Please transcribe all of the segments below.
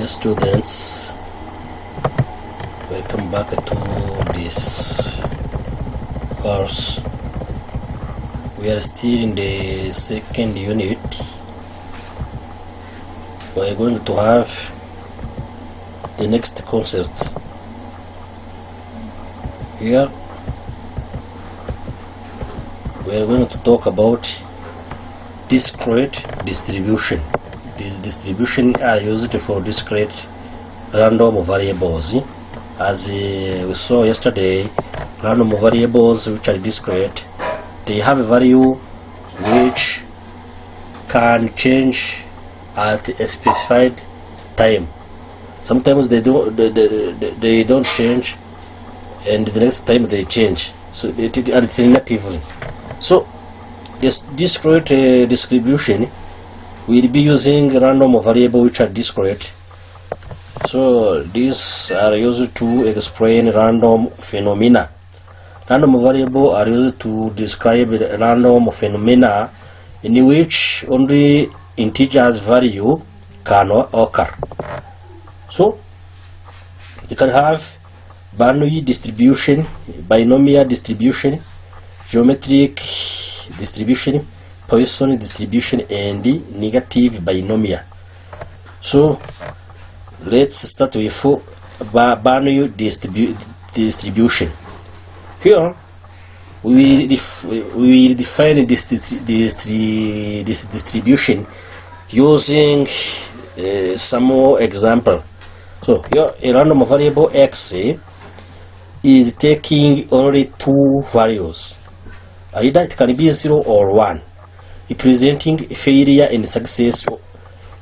Students, welcome back to this course. We are still in the second unit. We are going to have the next concepts. Here we are going to talk about discrete distribution. These distributions are used for discrete random variables. As we saw yesterday, random variables which are discrete, they have a value which can change at a specified time. Sometimes they don't change, and the next time they change. So it alternatively. So this discrete distribution, we'll be using random variable which are discrete. So these are used to explain random phenomena. Random variable are used to describe random phenomena in which only integers value can occur. So you can have binary distribution, binomial distribution, geometric distribution, Poisson distribution, and negative binomial. So let's start with binary distribution. Here we will define this distribution using some more example. So here a random variable x is taking only two values. Either it can be 0 or 1, representing failure and success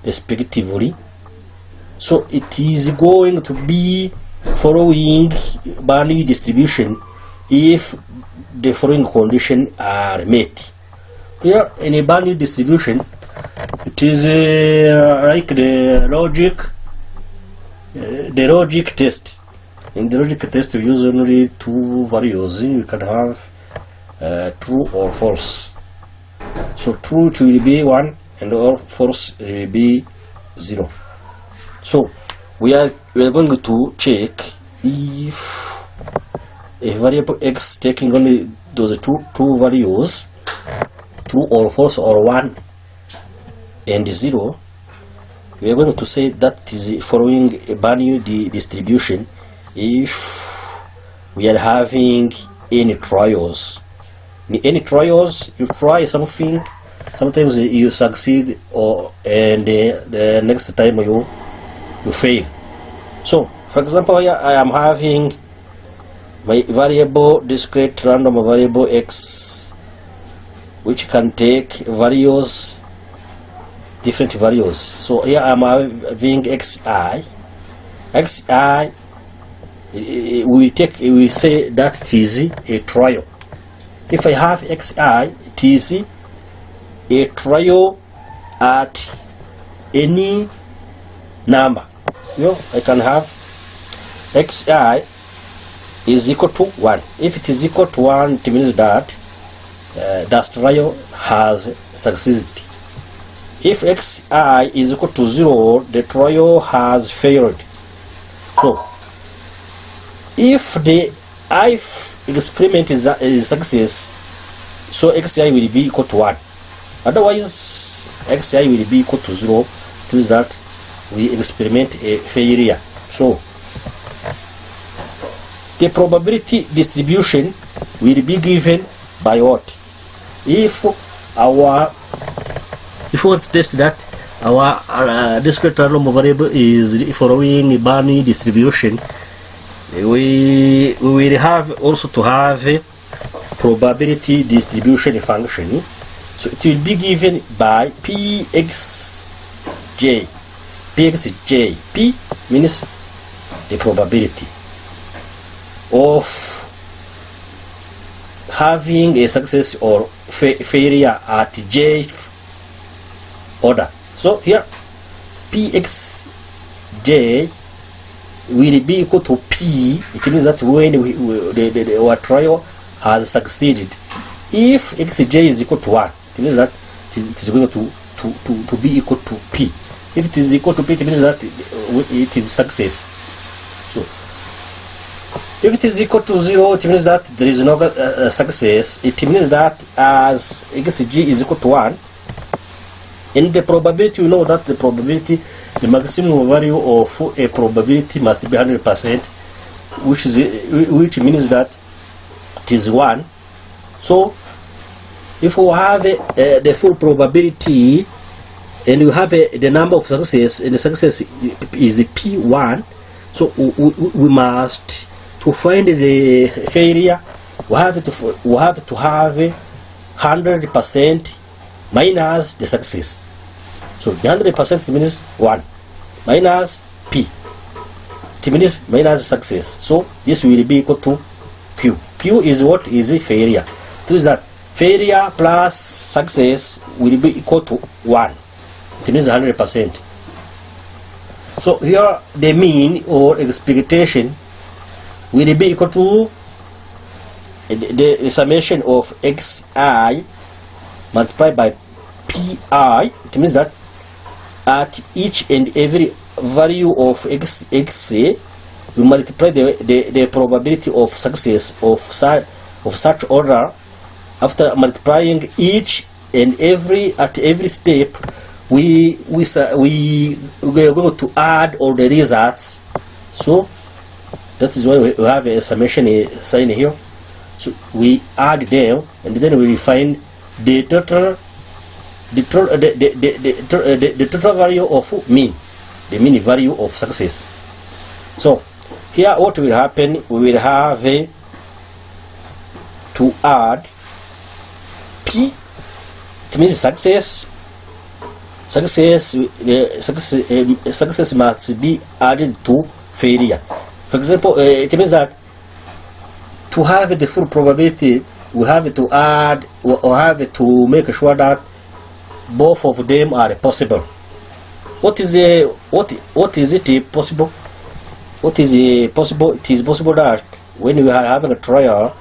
respectively. So it is going to be following binary distribution if the following conditions are met. Here in a binary distribution, it is like the logic test. In the logic test, we use only two values. You can have true or false. So true it will be 1 and or false will be 0. So we are going to check if a variable x taking only those two values, true or false or 1 and 0, we are going to say that is following a binary distribution if we are having any trials. In any trials, you try something, sometimes you succeed, and the next time you fail. So for example, here I am having my variable, discrete random variable x, which can take values, different values. So here I am having xi. We say that it is a trial. If I have xi, it is a trial at any number. I can have xi is equal to 1. If it is equal to 1, it means that that trial has succeeded. If xi is equal to 0, the trial has failed. So if the experiment is a success, so xi will be equal to 1. Otherwise, xi will be equal to 0. It means that we experiment a failure. So the probability distribution will be given by what? If we test that our discrete random variable is following binary distribution, we will have also to have a probability distribution function. So it will be given by pxj. P means the probability of having a success or failure at j order. So here pxj will be equal to p. It means that when our trial has succeeded, if xj is equal to 1, it means that it is going to be equal to p. If it is equal to p, it means that it is success. So if it is equal to 0, it means that there is no success. It means that as xg is equal to 1, in the probability, we know that the probability, the maximum value of a probability must be 100%, which means that it is 1. So if we have the full probability and you have the number of success, and the success is p1, so we must, to find the failure, we have to have 100% minus the success. So the 100% means 1 minus p, it means minus success. So this will be equal to q. Q is what is the failure. So is that failure plus success will be equal to 1. It means 100%. So here the mean or expectation will be equal to the summation of xi multiplied by pi. It means that at each and every value of xc, we multiply the probability of success of such order. After multiplying each and every step, we are going to add all the results. So that is why we have a summation sign here. So we add them, and then we find the total value of mean, the mean value of success. So here what will happen, we will have to add p, it means success must be added to failure. For example, it means that to have the full probability, we have to add or have to make sure that both of them are possible. What is it possible? What is possible? It is possible that when we are having a trial,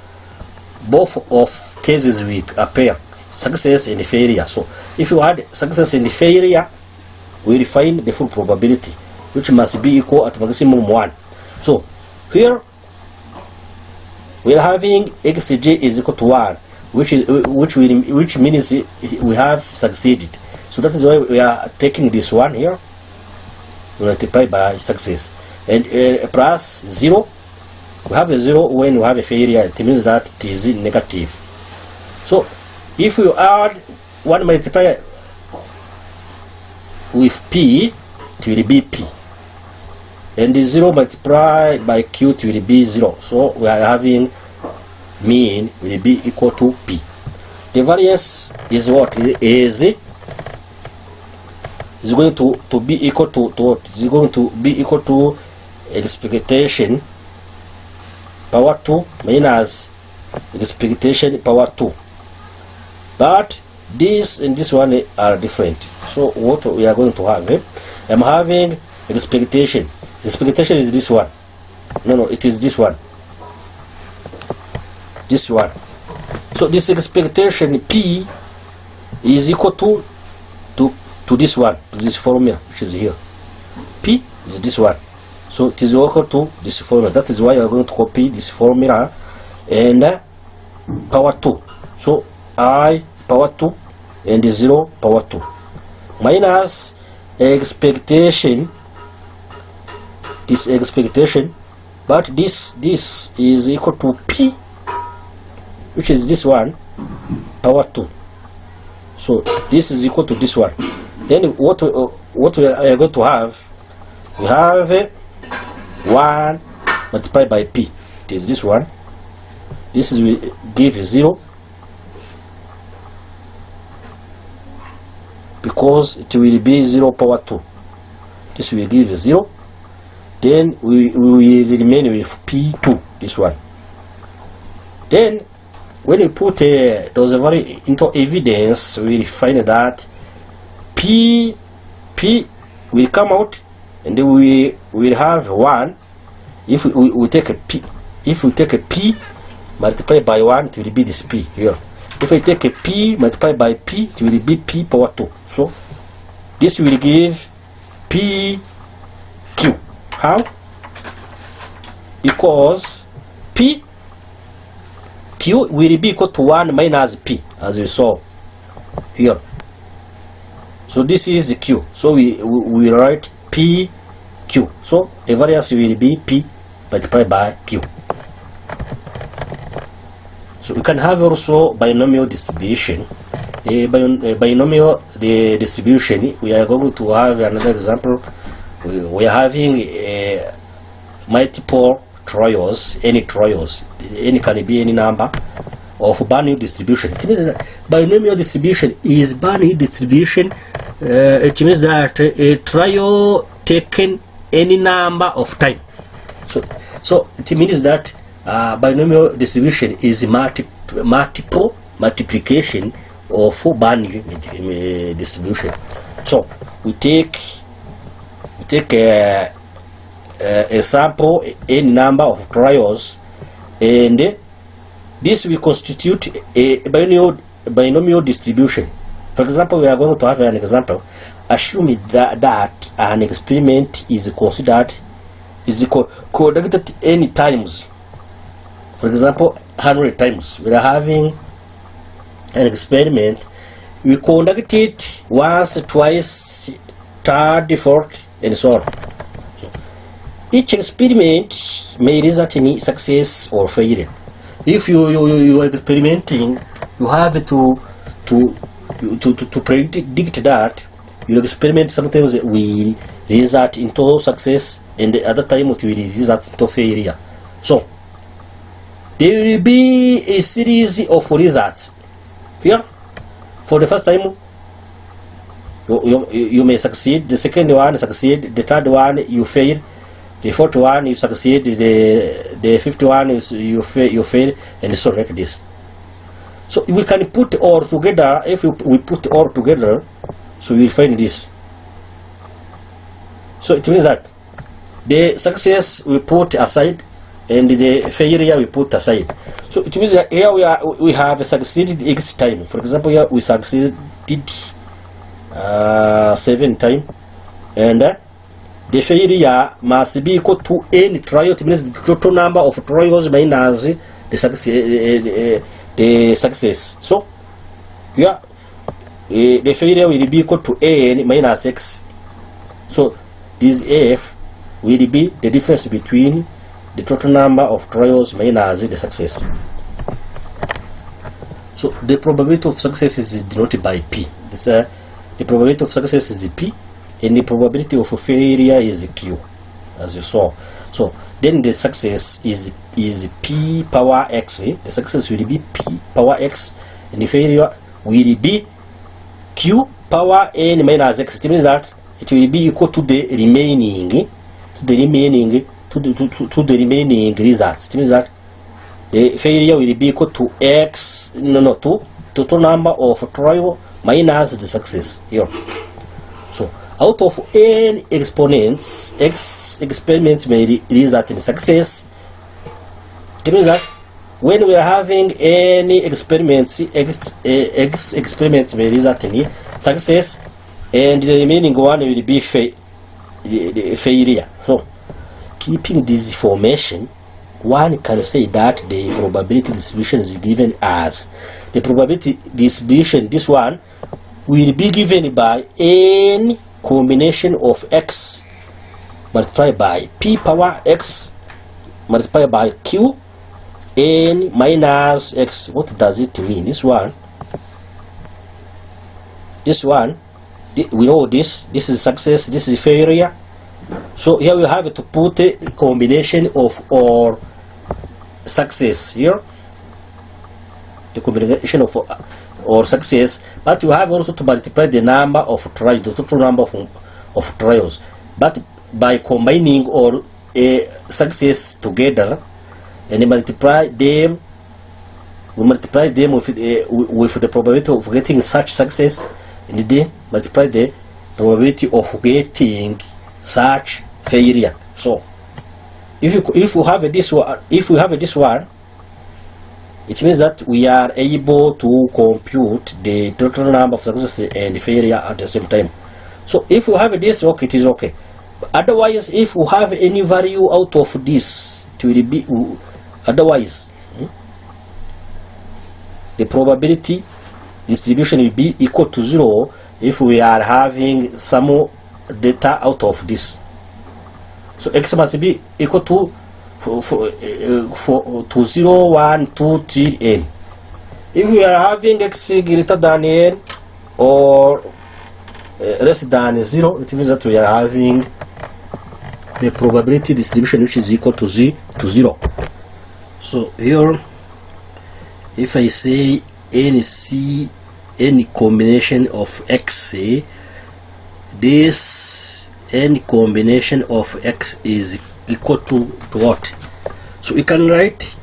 both of cases will appear, success and failure. So if you add success and failure, we will find the full probability, which must be equal at maximum 1. So here we are having xj is equal to 1, which means we have succeeded. So that is why we are taking this one here, multiplied by success, and plus 0. We have a 0 when we have a failure. It means that it is negative. So if you add 1 multiplied with p, it will be p, and the 0 multiplied by q, it will be 0. So we are having mean will be equal to p. The variance is what is going to be equal to what is going to be equal to expectation power 2 minus expectation power 2. But this and this one are different. So what we are going to have, I'm having expectation. Expectation is this one. No, it is this one. This one. So this expectation p is equal to this one, to this formula which is here. P is this one. So it is equal to this formula. That is why you are going to copy this formula and power 2. So I power 2 and 0 power 2 minus expectation, this expectation, but this is equal to p, which is this one, power 2. So this is equal to this one. Then what we are going to have, we have 1 multiplied by p. It is this one. This will give 0, because it will be 0 power 2. This will give 0. Then we will remain with p2, this one. Then when we put those values into evidence, we will find that p will come out, and then we will have 1. If we take a p, if we take a p multiplied by 1, it will be this p here. If I take a p multiplied by p, it will be p power 2. So this will give PQ. How? Because PQ will be equal to 1 minus P, as you saw here. So this is the Q. So we write PQ. So the variance will be P multiplied by Q. So we can have also binomial distribution. Binomial distribution, we are going to have another example. We are having multiple trials, any can be any number of binomial distribution. It means that binomial distribution is binomial distribution. It means that a trial taken any number of time. So it means that binomial distribution is multiple multiplication of binomial distribution. So we take a sample, any number of trials, and this will constitute a binomial distribution. For example, we are going to have an example. Assuming that an experiment is conducted any times. For example, 100 times. We are having an experiment. We conduct it once, twice, third, fourth, and so on. So, each experiment may result in success or failure. If you are experimenting, you have to predict that your experiment sometimes will result into success, and the other time it will result into failure. So there will be a series of results. Here, for the first time, you may succeed. The second one succeed. The third one you fail. The fourth one you succeed. The fifth one you fail, and so like this. So we can put all together. If we put all together, so we will find this. So it means that the success we put aside, and the failure we put aside. So it means that here we have succeeded X time. For example, here we succeeded 7 times, and the failure must be equal to any trial. It means the total number of trials minus the success. So here the failure will be equal to n minus x. So this f will be the difference between the total number of trials minus the success. So the probability of success is denoted by P. The probability of success is P, and the probability of failure is Q, as you saw. So then the success is P power x. The success will be P power x, and the failure will be Q power n minus x. It means that it will be equal to the remaining results. It means that the failure will be equal to to total number of trial minus the success here. So out of n exponents, x experiments may result in success. It means that when we are having any experiments, x experiments may result in success, and the remaining one will be failure. So keeping this information, one can say that the probability distribution is given as the probability distribution. This one will be given by n combination of x multiplied by p power x multiplied by q n minus x. What does it mean? This one, we know this is success, this is failure. So here we have to put a combination of all success here, the combination of or success, but you have also to multiply the number of trials, the total number of trials, but by combining all success together, and multiply them. We multiply them with the probability of getting such success, and then multiply the probability of getting such failure. So if you have this one, it means that we are able to compute the total number of success and failure at the same time. So if you have this, okay, it is okay. Otherwise, if you have any value out of this, it will be otherwise the probability distribution will be equal to 0 if we are having some data out of this. So x must be equal to 0, 1, 2 till n. If we are having x greater than n or less than 0, it means that we are having the probability distribution which is equal to 0. So here, if I say any combination of x, this any combination of x is equal to what? So we can write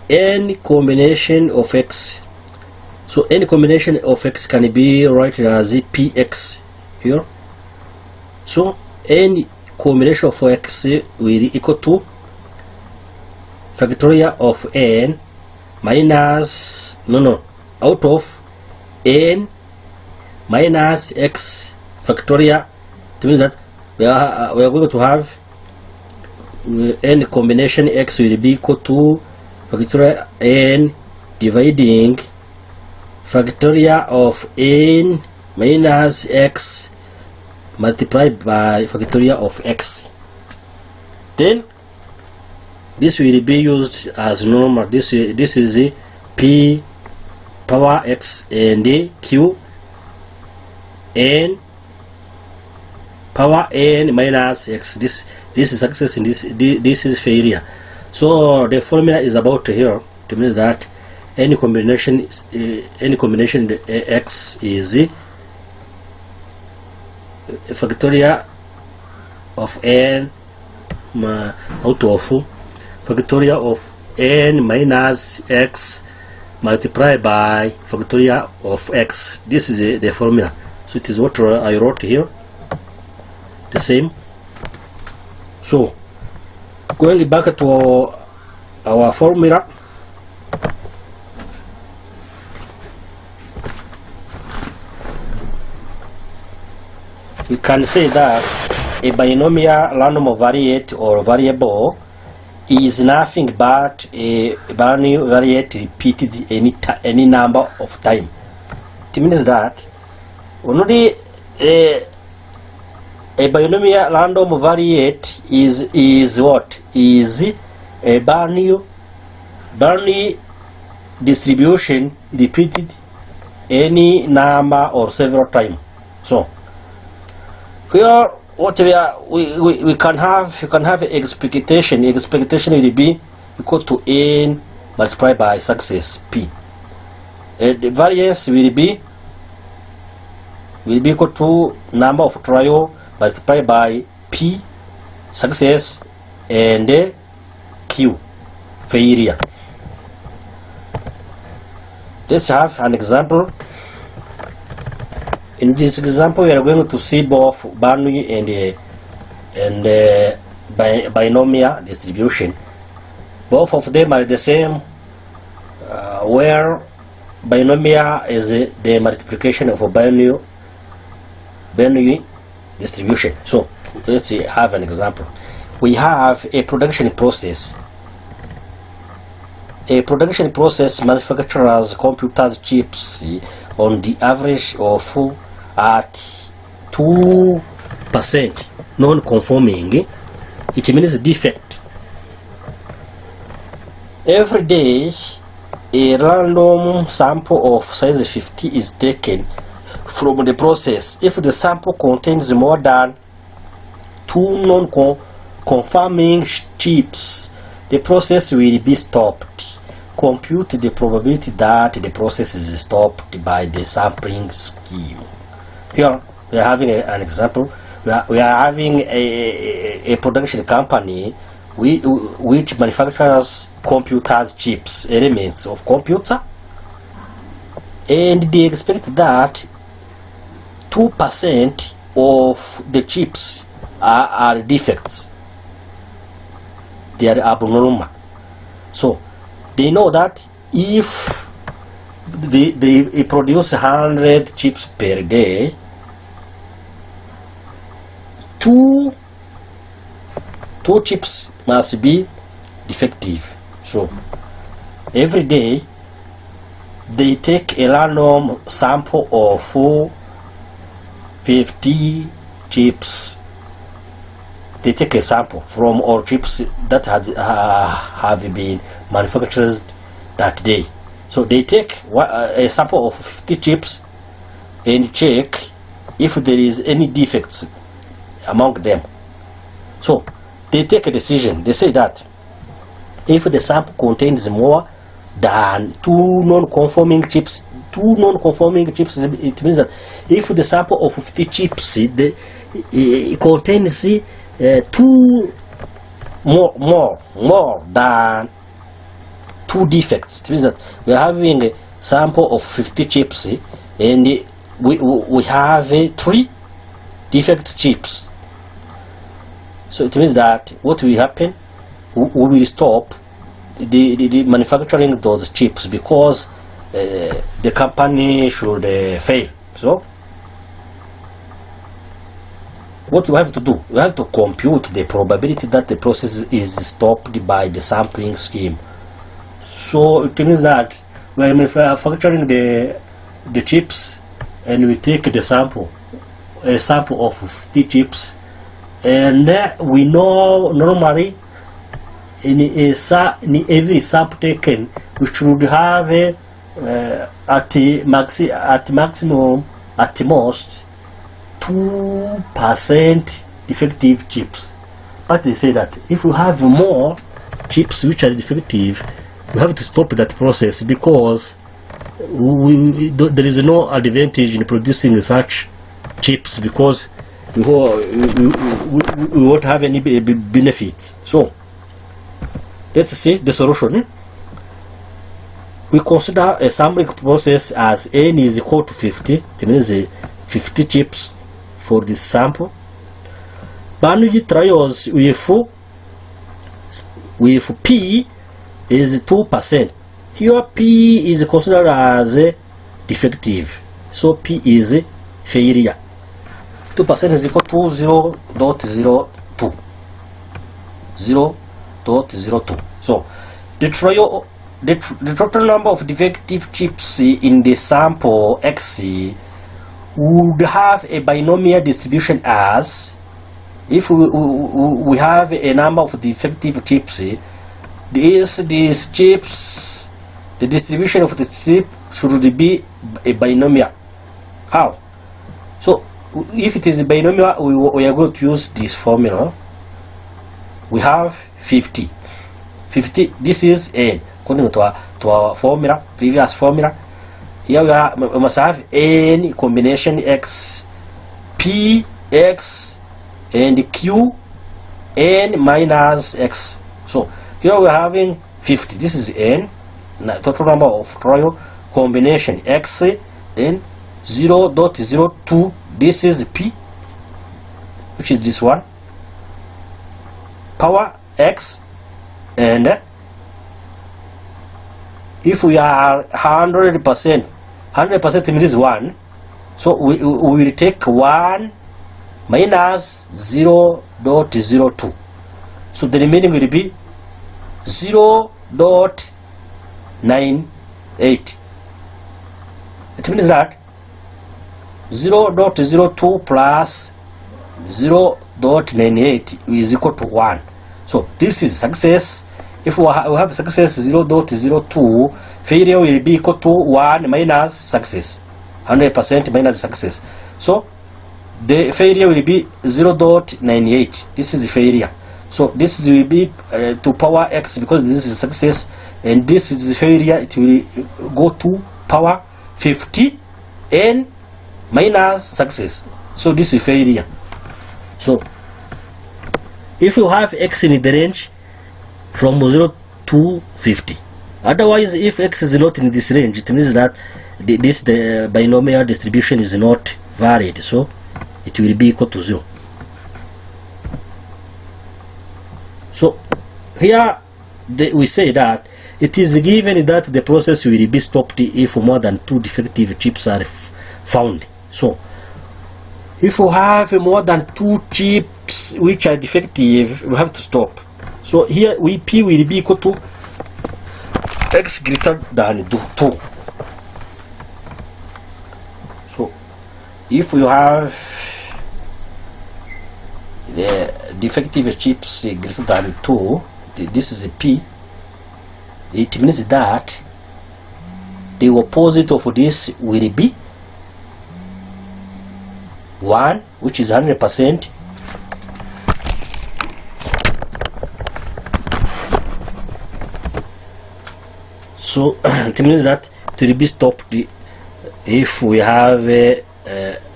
any combination of x. So any combination of x can be written as px here. So any combination of x will equal to factorial of n minus out of n minus x factorial. It means that we are going to have n combination x will be equal to factorial n dividing factorial of n minus x multiplied by factorial of x. Then this will be used as normal. This is a p power x and q n power n minus x. This is success and this is failure. So the formula is about here. It means that any combination x is factorial of n out of factorial of n minus x multiplied by factorial of x. This is the formula. So it is what I wrote here, the same. So going back to our formula, we can say that a binomial random variate or variable is nothing but a binary variate repeated any number of time. It means that only a binomial random variate is what? Is a binary distribution repeated any number or several times. So here what we can have, you can have expectation. Expectation will be equal to n multiplied by success p. The variance will be equal to number of trial multiplied by p success and q failure. Let's have an example. In this example, we are going to see both binary and binomial distribution. Both of them are the same, where binomial is the multiplication of a binary distribution. So let's have an example. We have a production process. A production process manufactures computers chips on the average of at 2% non-conforming. It means defect. Every day a random sample of size 50 is taken from the process. If the sample contains more than 2 non-conforming chips, the process will be stopped. Compute the probability that the process is stopped by the sampling scheme. Here we are having an example. We are having a production company which manufactures computers chips, elements of computer, and they expect that 2% of the chips are defects. They are abnormal. So they know that if they produce 100 chips per day, two chips must be defective. So every day they take a random sample of 50 chips. They take a sample from all chips that have been manufactured that day. So they take a sample of 50 chips and check if there is any defects among them. So they take a decision. They say that if the sample contains more than two non-conforming chips, it means that if the sample of 50 chips it contains two more than two defects, it means that we are having a sample of 50 chips and we have 3 defect chips. So it means that what will happen, we will stop the manufacturing those chips because the company should fail. So what we have to do, we have to compute the probability that the process is stopped by the sampling scheme. So it means that we are manufacturing the chips and we take the sample, a sample of 50 chips, and we know normally in every sample taken we should have at maximum, at most 2% defective chips. But they say that if we have more chips which are defective, we have to stop that process because there is no advantage in producing such chips because we won't have any benefits. So let's see the solution. We consider a sampling process as n is equal to 50. It means 50 chips for this sample. Binary trials with P is 2%. Here P is considered as defective, so P is failure. 2% is equal to 0.02. 0.02. So the total number of defective chips in the sample X would have a binomial distribution as, if we have a number of defective chips, these chips, the distribution of the chip should be a binomial. How? So if it is a binomial, we are going to use this formula. We have 50. This is n. According to our formula, previous formula. Here we must have n combination x, p, x, and q, n minus x. So here we are having 50. This is n, total number of trial, combination x, then 0.02. This is p, which is this one, power x, and if we are 100%, 100% means 1, so we will take 1 minus 0.02. So the remaining will be 0.98. It means that 0.02 plus 0.98 is equal to 1. So this is success. If we have success 0.02, failure will be equal to 1 minus success, 100% minus success. So the failure will be 0.98. This is failure. So this will be to power x because this is success, and this is failure. It will go to power 50 n minus success. So this is failure. So if you have x in the range from 0 to 50, otherwise if x is not in this range, it means that the binomial distribution is not valid, so it will be equal to 0. So here we say that it is given that the process will be stopped if more than 2 defective chips are found. So if you have more than 2 chips which are defective, we have to stop. So here P will be equal to x greater than 2. So if you have the defective chips greater than 2, this is a P, it means that the opposite of this will be 1, which is 100%. So it means that it will be stopped if we have a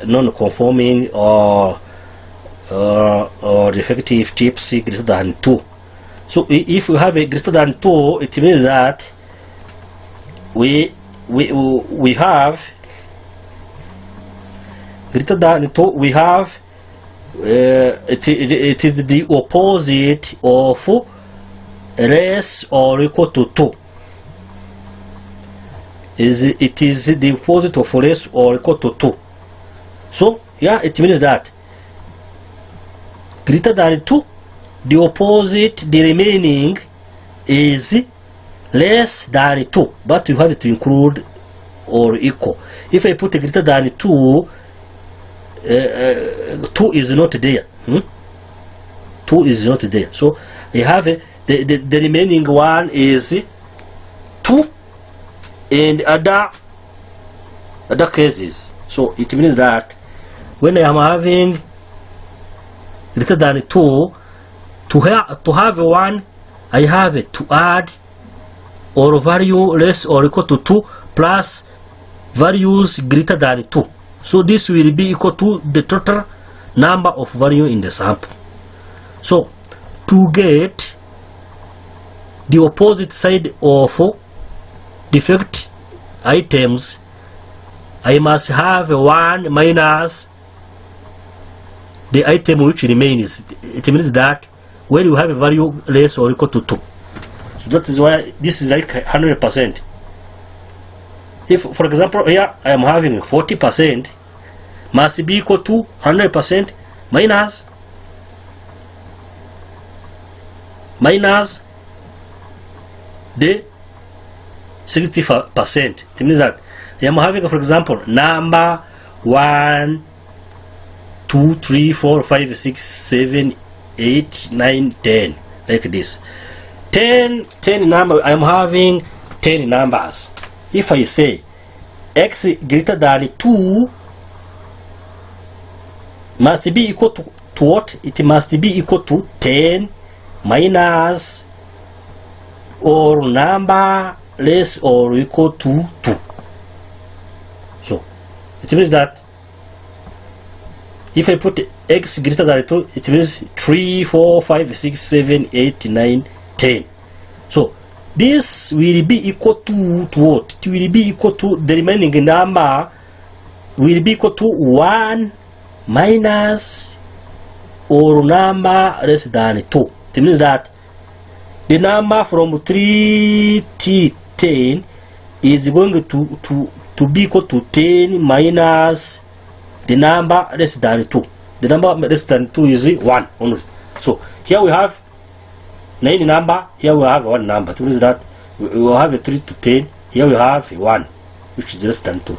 non-conforming or defective chips greater than 2. So if we have a greater than 2, it means that we have greater than 2. We have it is the opposite of less or equal to 2. It is the opposite of less or equal to 2. So yeah, it means that greater than 2, the opposite, the remaining is less than 2, but you have to include or equal. If I put a greater than 2, 2 is not there. 2 is not there. So I have the remaining one is 2 and other cases. So it means that when I am having greater than 2, to have 1, I have to add or value less or equal to 2 plus values greater than 2. So this will be equal to the total number of value in the sample. So to get the opposite side of defect items, I must have 1 minus the item which remains. It means that when you have a value less or equal to 2. So that is why this is like 100%. If, for example, here I am having 40%, must be equal to 100% minus the 60%. It means that I am having, for example, number 1, 2, 3, 4, 5, 6, 7, 8, 9, 10, like this. 10 number, I am having 10 numbers. If I say x greater than 2 must be equal to what? It must be equal to 10 minus or number less or equal to 2. So it means that if I put x greater than 2, it means 3, 4, 5, 6, 7, 8, 9, 10. So this will be equal to what? It will be equal to the remaining number will be equal to 1 minus or number less than 2. It means that the number from 3 to 10 is going to be equal to 10 minus the number less than 2. The number less than 2 is 1 only. So here we have 9 number, here we have 1 number. It means that we will have a 3 to 10, here we have 1, which is less than 2.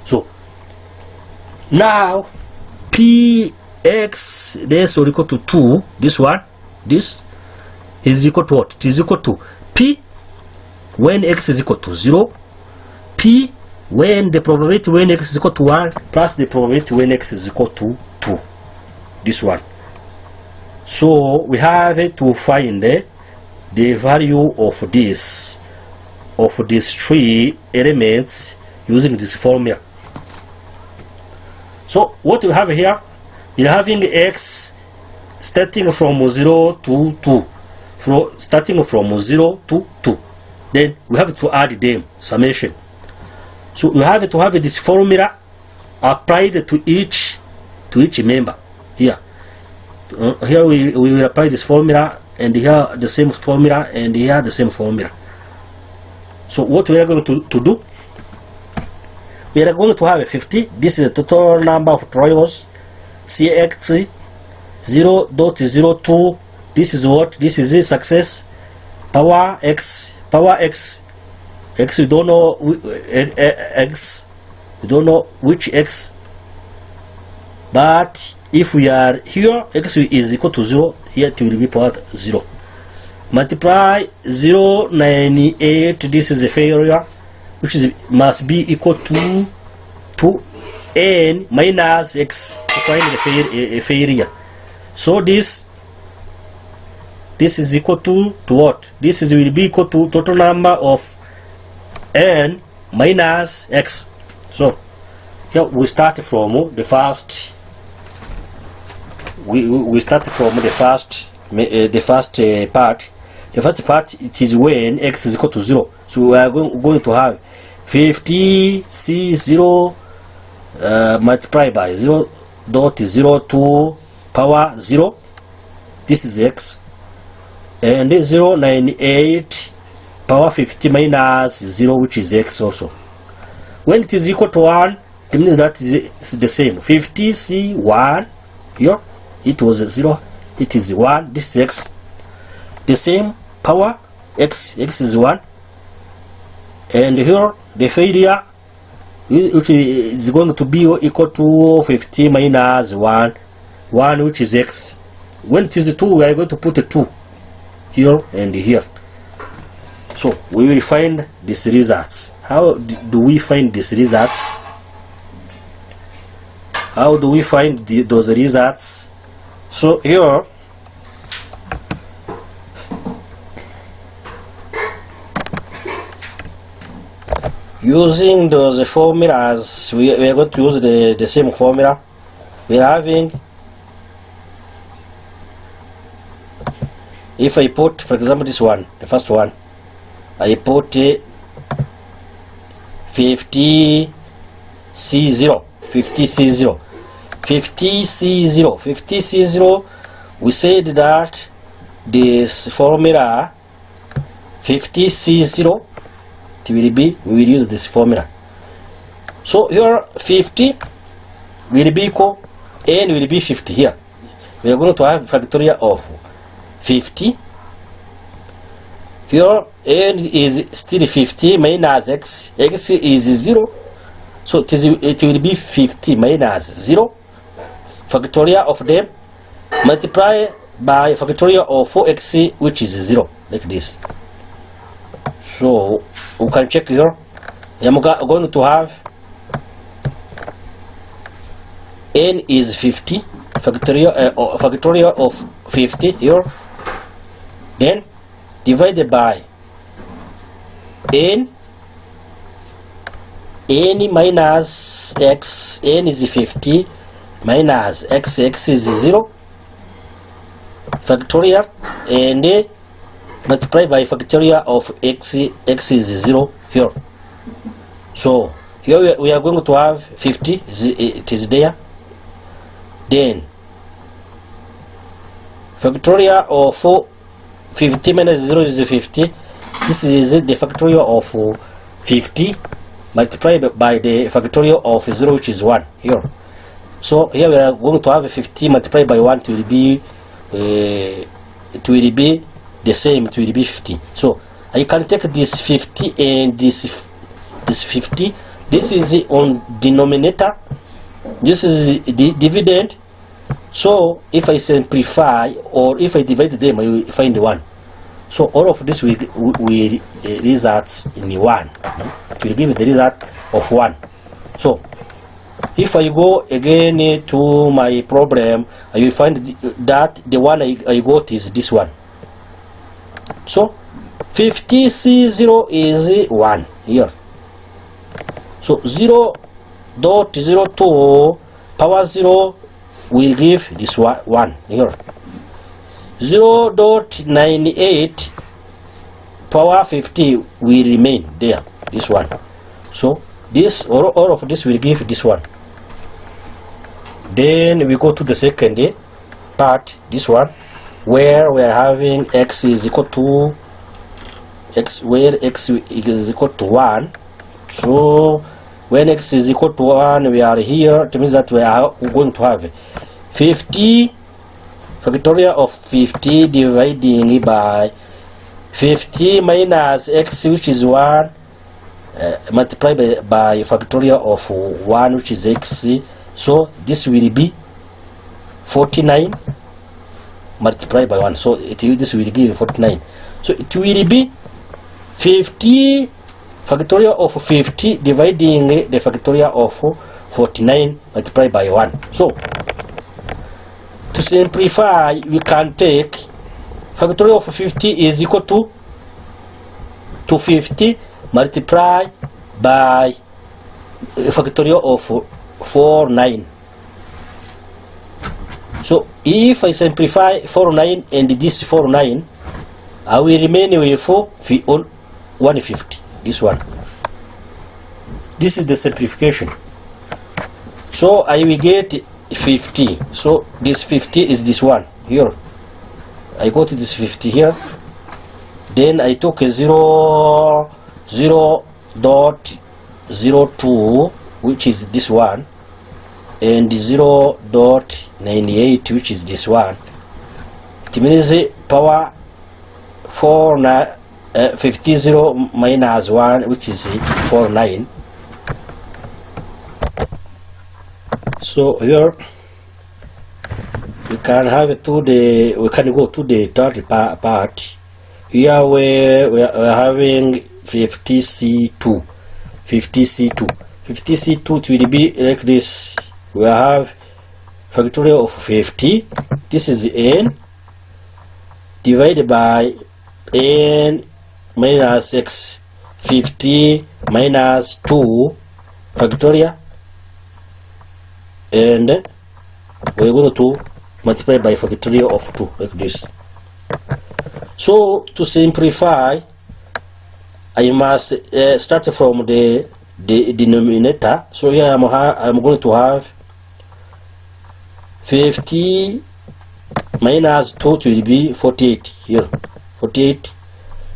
So now px less or equal to 2, this is equal to what? It is equal to p when x is equal to 0, p when the probability when x is equal to 1 plus the probability when x is equal to 2. This one. So we have to find the value of these 3 elements using this formula. So what we have here, we're having x starting from 0 to 2. Starting from 0 to 2. Then we have to add them, summation. So we have to have this formula applied to each member. Here we will apply this formula, and here the same formula, and here the same formula. So what we are going to do, we are going to have 50. This is the total number of trials. Cx 0.02. This is what? This is a success. Power x, x we don't know x, we don't know which x, but if we are here, x is equal to 0, here it will be power 0. Multiply 0.98, this is a failure, which is must be equal to n minus x to find the failure. So this is equal to what? This is will be equal to total number of n minus x. So here we start from the first. We start from the first part. The first part, it is when x is equal to 0. So we are going to have 50c0 multiplied by 0.02 power 0. This is x. And 0.98 power 50 minus 0, which is x also. When it is equal to 1, it means that is the same. 50c1 here, it was 0, it is 1, this is x. The same power x is 1. And here the failure, which is going to be equal to 50 minus 1, which is x. When it is 2, we are going to put a 2 here and here. So we will find these results. How do we find these results? How do we find those results? So here using those formulas, we are going to use the same formula. We are having, if I put, for example, this one, the first one, I put 50c0, 50c0, we said that this formula 50c0, it will be, we will use this formula. So here 50 will be equal, n will be 50 here. We are going to have factorial of 50. Here n is still 50 minus x, x is 0, so it will be 50 minus 0, factorial of them, multiply by factorial of 4x, which is 0, like this. So we can check here. I am going to have n is 50, factorial of 50 here, then divided by n minus x, n is 50 minus x is 0, factorial, and multiply by factorial of x is 0 here. So here we are going to have 50, it is there, then factorial of 50 minus 0 is 50. This is the factorial of 50 multiplied by the factorial of 0, which is 1 here. So here we are going to have 50 multiplied by 1, it will be the same, it will be 50. So I can take this 50 and this 50. This is on denominator, this is the dividend. So if I simplify or if I divide them, I will find 1. So all of this will result in 1. It will give the result of 1. So if I go again to my problem, I will find that the one I got is this one. So 50c0 is 1 here. So 0.02 power 0 will give this one here. 0.98 power 50 will remain there, this one. So this all of this will give this one. Then we go to the second part, this one, where we are having x is equal to x, where x is equal to 1. So when x is equal to 1, we are here. It means that we are going to have 50 factorial of 50 dividing by 50 minus x, which is 1, multiplied by factorial of 1, which is x. So this will be 49 multiplied by 1. So this will give 49. So it will be 50 factorial of 50 dividing the factorial of 49 multiplied by 1. So to simplify, we can take factorial of 50 is equal to 50 multiplied by factorial of 49. So if I simplify 49 and this 49, I will remain with 150. This one. This is the simplification. So I will get 50. So this 50 is this one here. I got this 50 here. Then I took a 0.02, which is this one, and 0.98, which is this one. It means power 50 minus 1, which is 49. So here we can have we can go to the third part. Here we are having 50C2. 50C2 it will be like this. We have factorial of 50. This is n divided by n minus x. 50 minus 2 factorial, and we're going to multiply by factorial of 2 like this. So to simplify, I must start from the denominator. So here I'm going to have 50 minus 2 will be 48 here. 48,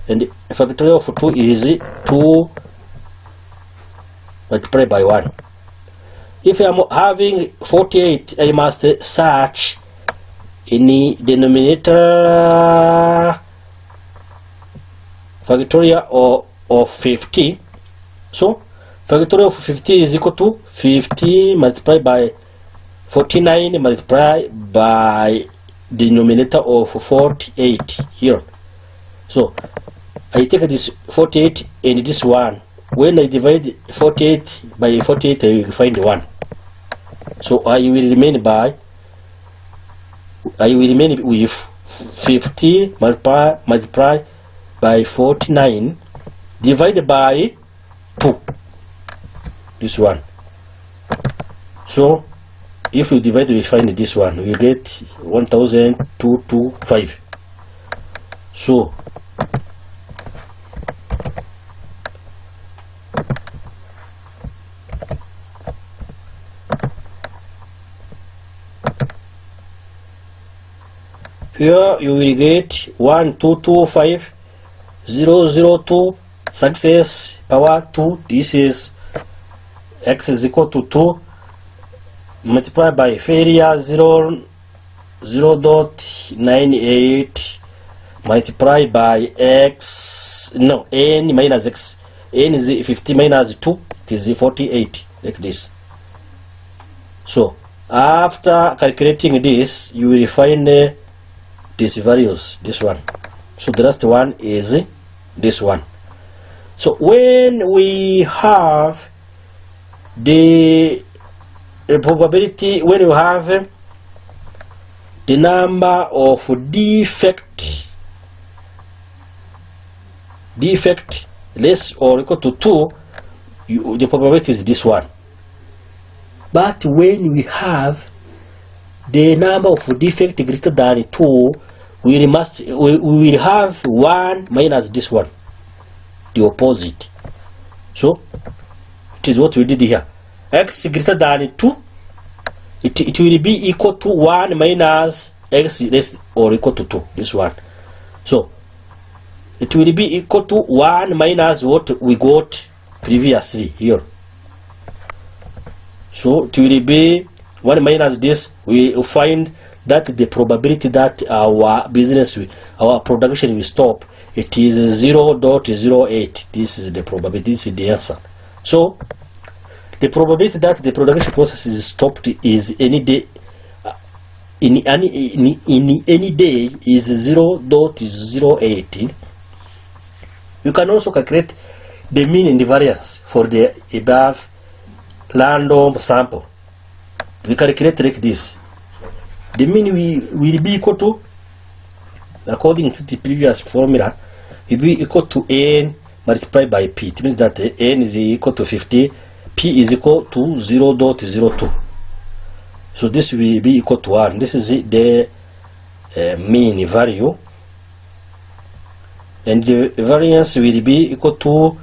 and factorial of 2 is 2 multiplied by 1. If I am having 48, I must search in the denominator factorial of 50. So factorial of 50 is equal to 50 multiplied by 49 multiplied by denominator of 48 here. So I take this 48 and this one. When I divide 48 by 48, I will find 1. So I will remain with 50 multiplied by 49 divided by 2. This one. So if we divide, we find this one. We get 1225. So here you will get 1225002 success power 2. This is x is equal to 2 multiplied by failure 0.98 multiplied by n minus x. N is 50 minus 2, it is 48 like this. So after calculating this, you will find these values, this one. So the last one is this one. So when we have the probability, when you have the number of defect less or equal to 2, the probability is this one. But when we have the number of defect greater than 2, we will have 1 minus this one, the opposite. So it is what we did here. X greater than 2, it will be equal to 1 minus x less or equal to 2, this one. So it will be equal to 1 minus what we got previously here. So it will be 1 minus this. We find that the probability that our business, our production will stop, it is 0.08. This is the probability, this is the answer. So the probability that the production process is stopped is any day, in any day is 0.08. You can also calculate the mean and the variance for the above random sample. We calculate like this. The mean will be equal to, according to the previous formula, will be equal to n multiplied by p. It means that n is equal to 50, p is equal to 0.02. So this will be equal to 1. This is the mean value, and the variance will be equal to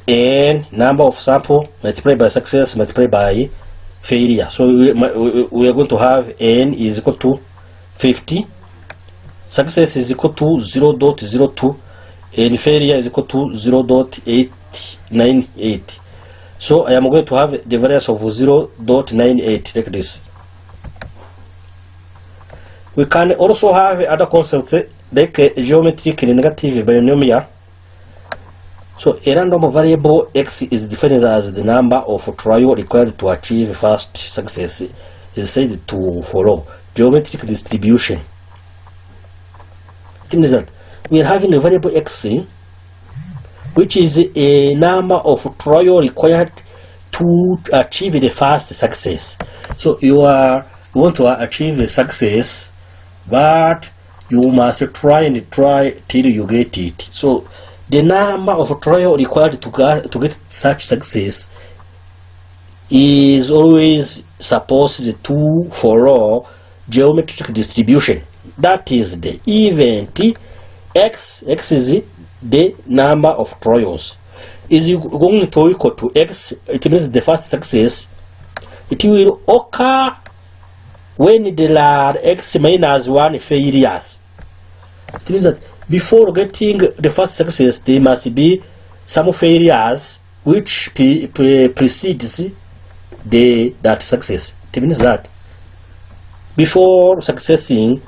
n number of sample multiplied by success multiplied by failure. So we are going to have n is equal to 50, success is equal to 0.02, and failure is equal to 0.898. So I am going to have the variance of 0.98 like this. We can also have other concepts like geometric negative binomial. So a random variable x is defined as the number of trials required to achieve first success is said to follow geometric distribution. It means that we are having a variable x, which is a number of trials required to achieve the first success. So you want to achieve a success, but you must try till you get it. So the number of trials required to get such success is always supposed to follow geometric distribution. That is the event x is the number of trials. Is going to equal to x, it means the first success. It will occur when there are x minus 1 failures. It means that before getting the first success, there must be some failures which precedes that success. It means that before succeeding,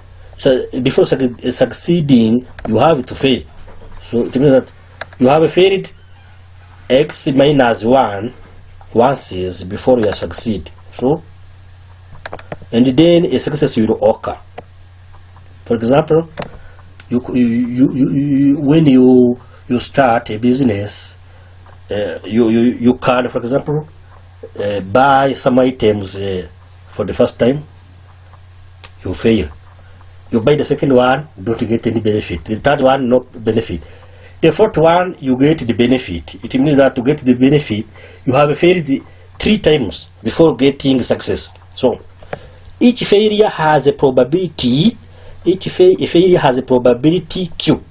you have to fail. So it means that you have failed x minus 1 once before you succeed. So, and then a success will occur. For example, when you start a business, you can, for example, buy some items for the first time, you fail. You buy the second one, don't get any benefit. The third one, no benefit. The fourth one, you get the benefit. It means that to get the benefit, you have failed 3 times before getting success. So each failure has a probability. Each failure has a probability Q.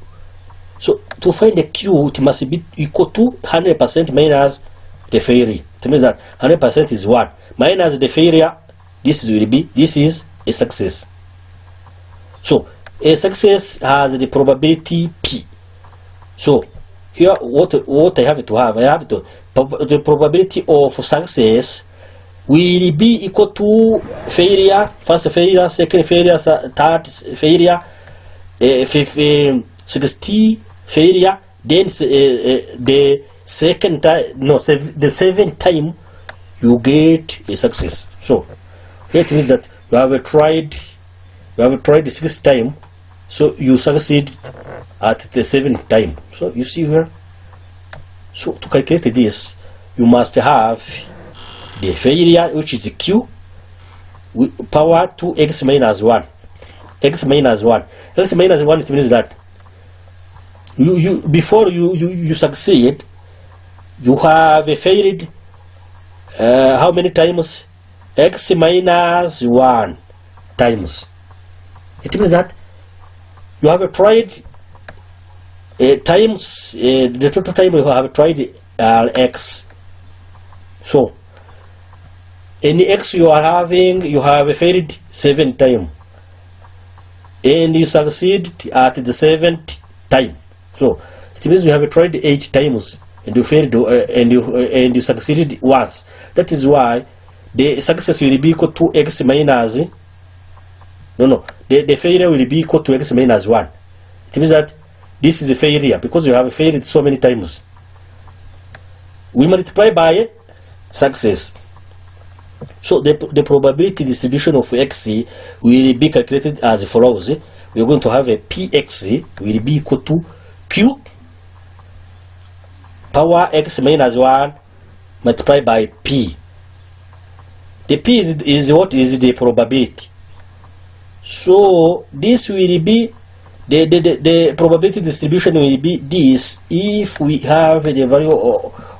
So to find the Q, it must be equal to 100% minus the failure. It means that 100% is 1 minus the failure. This is a success. So a success has the probability P. So here what I have to have, the probability of success will be equal to failure, first failure, second failure, third failure, 60 failure, then the second time, no, the 7th time you get a success. So it means that you have tried the 6th time, so you succeed at the 7th time. So you see here. So to calculate this, you must have the failure, which is Q, power 2x minus 1. X minus 1. X minus 1, it means that before you succeed, you have failed how many times? X minus 1 times. It means that you have tried times the total time you have tried x. So any x you are having, you have failed 7 times, and you succeed at the 7th time. So it means you have tried 8 times and you failed, and you succeeded once. That is why the success will be equal to x minus No. The failure will be equal to x minus 1. It means that this is a failure because you have failed so many times. We multiply by success. So the probability distribution of x will be calculated as follows. We are going to have a px will be equal to q power x minus 1 multiplied by p. The p is what is the probability. So this will be the probability distribution will be this if we have the value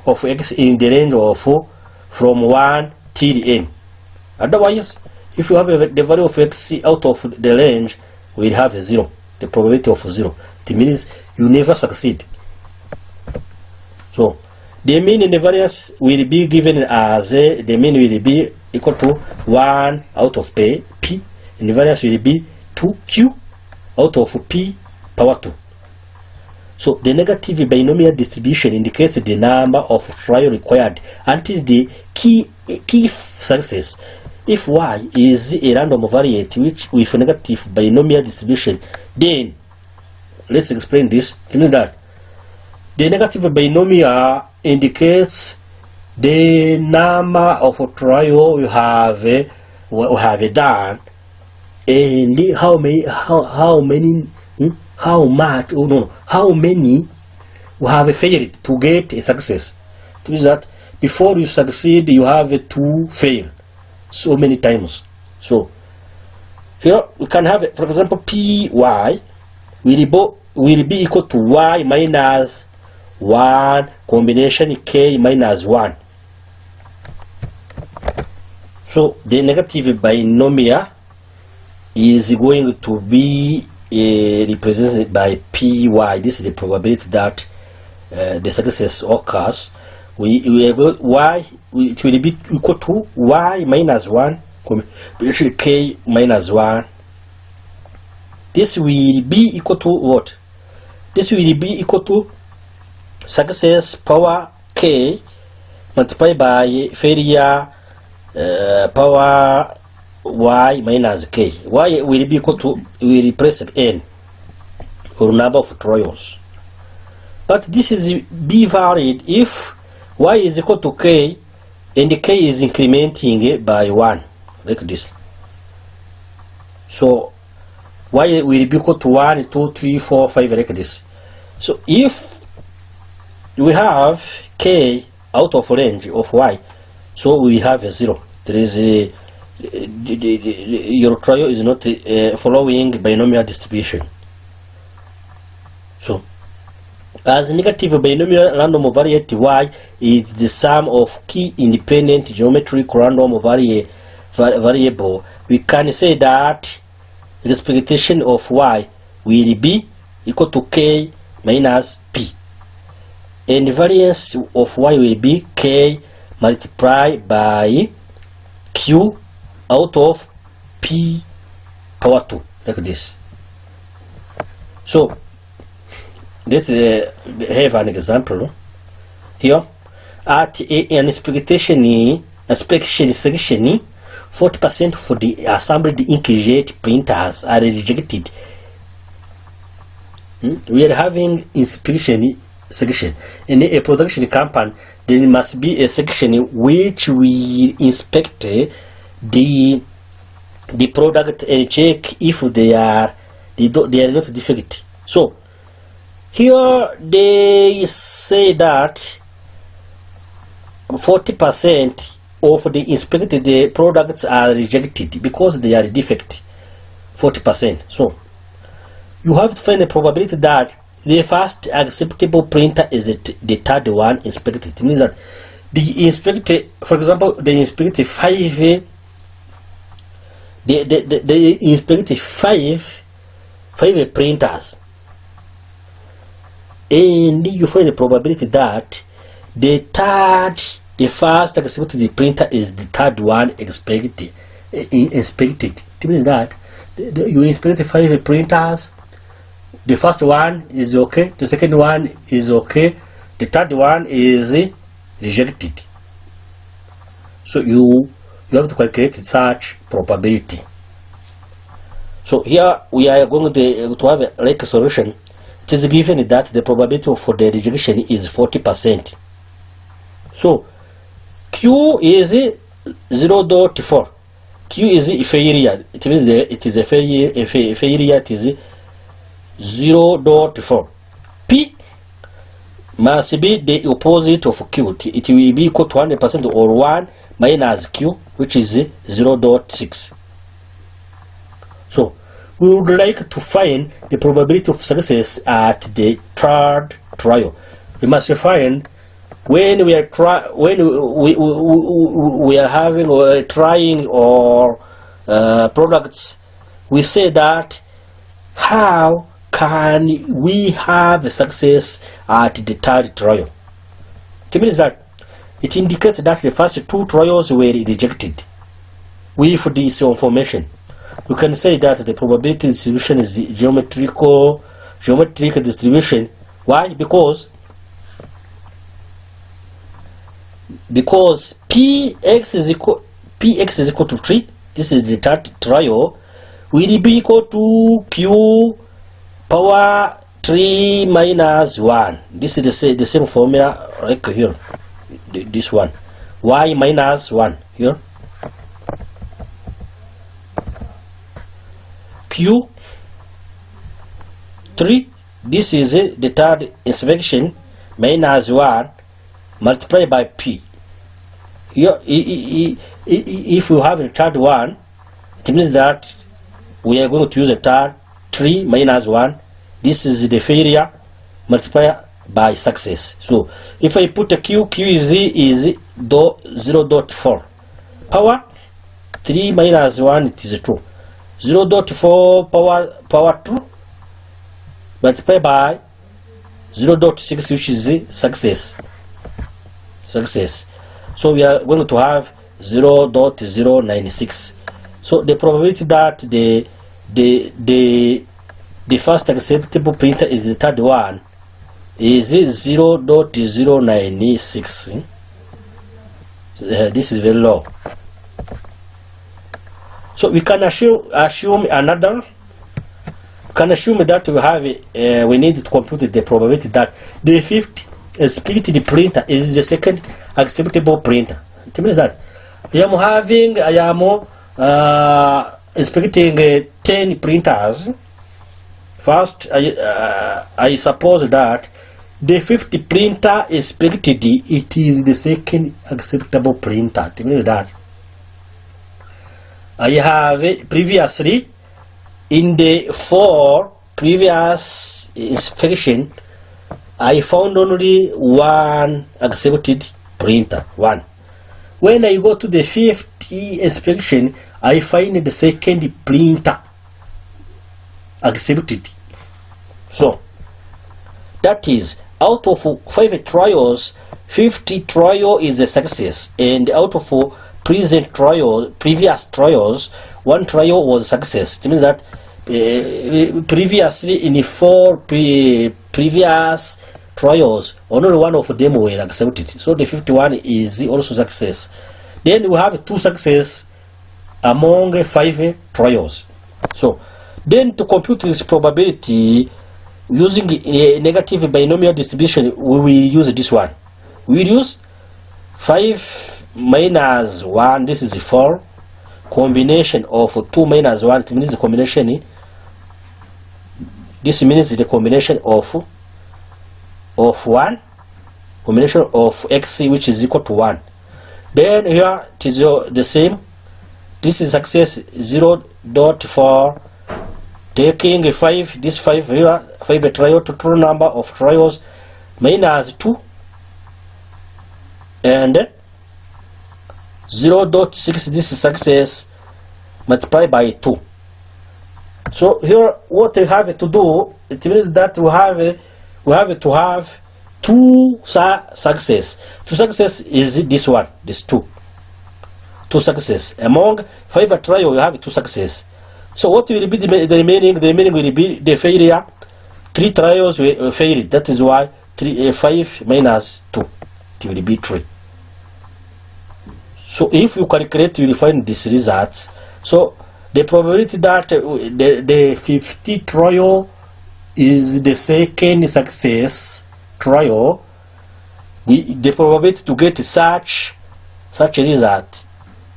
of x in the range of from 1 till n. Otherwise, if you have the value of x out of the range, we'll have a 0, the probability of 0. It means you never succeed. So the mean and the variance will be given as the mean will be equal to 1 out of p, and the variance will be 2q out of p power 2. So the negative binomial distribution indicates the number of trials required until the key success. If y is a random variate which with negative binomial distribution, then let's explain this. It means that the negative binomial indicates the number of trials you have done, and how many you have failed to get a success. It means that before you succeed, you have to fail so many times. So here we can have, for example, py will be equal to y minus 1 combination k minus 1. So the negative binomial is going to be represented by py. This is the probability that the success occurs. It will be equal to y minus 1 combination k minus 1. This will be equal to what? This will be equal to success power k multiplied by failure power y minus k. Y will be equal to, we replace n, or number of trials. But this is be valid if y is equal to k and k is incrementing by 1, like this. So y will be equal to 1, 2, 3, 4, 5, like this. So if we have k out of range of y, so we have a 0. There is a your trial is not following binomial distribution. So as negative binomial random variate y is the sum of key independent geometric random variable, we can say that the expectation of y will be equal to k minus p, and the variance of y will be k multiplied by q out of p power 2, like this. So let's have an example here. At an inspection section, 40% for the assembled inkjet printers are rejected. We are having inspection section in a production company. There must be a section which will inspect the product and check if they are not defect. So here they say that 40% of the inspected products are rejected because they are defect. 40%. So you have to find a probability that the first acceptable printer is the third one inspected. It means that the inspected, for example, they inspected five printers, and you find the probability that the first accepted printer is the third one inspected. It means that you inspect 5 printers. The first one is okay, the second one is okay, the third one is rejected. So you have to calculate such probability. So here we are going to have a like solution. It is given that the probability for the rejection is 40%. So Q is 0.4. Q is a failure. It means it is a failure. Failure it is 0.4. P must be the opposite of Q. It will be equal to 100% or 1 minus Q, which is 0.6. So we would like to find the probability of success at the third trial. We must find when we are having or trying or products. We say that how can we have success at the third trial? It means that it indicates that the first two trials were rejected. With this information, we can say that the probability distribution is geometric distribution. Why? Because px is equal to 3. This is the third trial. Will be equal to q power 3 minus 1. This is the same formula like here. This one, y minus 1 here. Q 3. This is the third inspection minus 1 multiplied by p. Here, if you have the third one, it means that we are going to use the third 3 minus 1. This is the failure multiplied by success. So if I put a q is 0.4 power 3 minus 1, it is 2. 0.4 power 2 multiplied by 0.6, which is success. So we are going to have 0.096. So the probability that the first acceptable printer is the third one is 0.096. This is very low. So we can assume another. We can assume that we have we need to compute the probability that the fifth expected printer is the second acceptable printer. It means that I am expecting 10 printers. First, I suppose that the fifth printer expected it is the second acceptable printer. It means that I have previously in the 4 previous inspection I found only one accepted printer, one. When I go to the 5th inspection, I find the second printer accepted. So that is, out of 5 trials, 50 trial is a success, and out of previous trials, 1 trial was a success. It means that previously in 4 previous trials, only 1 of them were accepted. So the 51 is also success. Then we have 2 success among 5 trials. So then to compute this probability using a negative binomial distribution, we will use this one. We will use 5 minus 1. This is 4. Combination of 2 minus 1. It means the combination. This means the combination of 1. Combination of x, which is equal to 1. Then here it is the same. This is success 0.4. Taking 5, this 5 here, 5 trial, total number of trials minus 2, and 0.6, this is success multiplied by 2. So here what we have to do, it means that we have to have 2 success. 2 success is this one, this 2. 2 success. Among 5 trial, we have 2 success. So what will be the remaining? The remaining will be the failure. 3 trials will fail. That is why 5 minus 2, it will be 3. So if you calculate, you will find these results. So the probability that the 50 trial is the second success trial, the probability to get such a result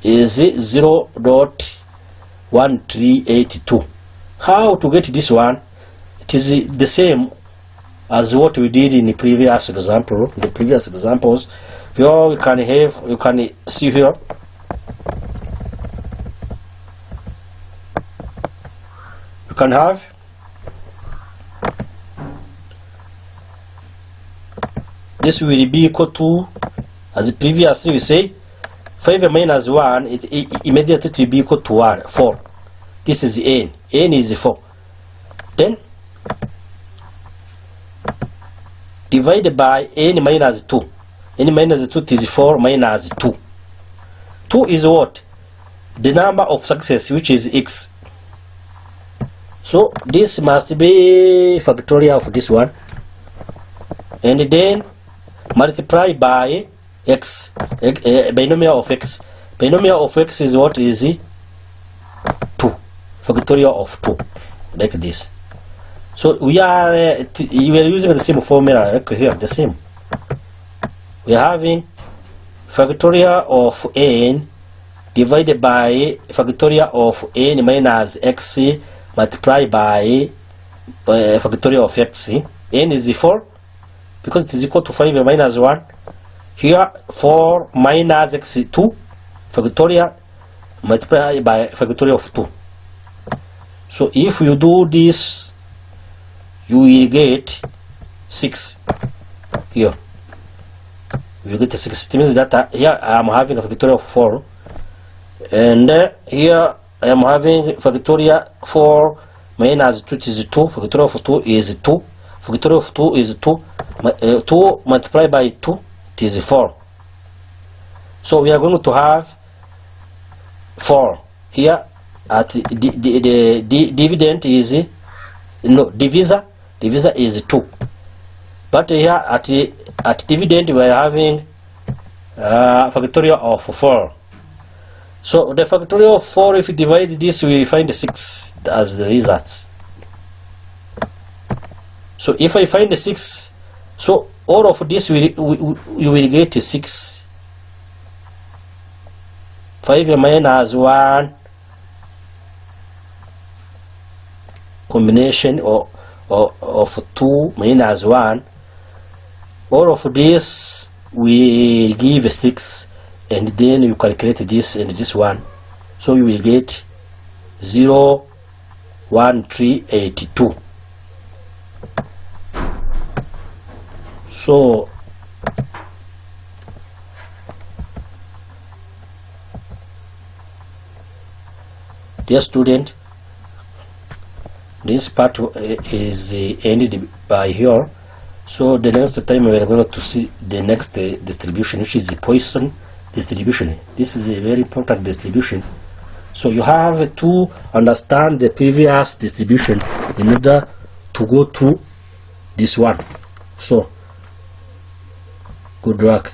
is 0.1382. How to get this one? It is the same as what we did in the previous example. The previous examples, here you can see here. You can have this will be equal to, as previously we say, 5 minus 1, it immediately will be equal to 4. This is n. N is 4. Then divided by n minus 2. N minus 2 is 4 minus 2. 2 is what? The number of success, which is x. So this must be factorial of this one. And then multiply by x, binomial of x. Binomial of x is what? Is 2. Factorial of 2, like this. So we are using the same formula, like here, the same. We are having factorial of n divided by factorial of n minus x multiplied by factorial of x. N is 4 because it is equal to 5 minus 1. Here 4 minus x 2 factorial multiplied by factorial of 2. So if you do this, you will get 6 here. You get 6. It means that here I am having a factorial of 4, and here I am having factorial 4 minus 2 is 2. Factorial of 2 is 2. Factorial of 2 is 2. 2 multiplied by 2, it is 4. So we are going to have 4 here. At the dividend is divisor is 2, but here at dividend we are having factorial of 4. So the factorial of 4, if you divide this, we will find 6 as the result. So if I find 6, so all of this you will get 6. 5 minus 1 combination of 2 minus 1, all of this will give 6, and then you calculate this and this one, so you will get 0.1382. So dear student, this part is ended by here. So the next time we are going to see the next distribution, which is the Poisson distribution. This is a very important distribution. So you have to understand the previous distribution in order to go through this one. So good luck.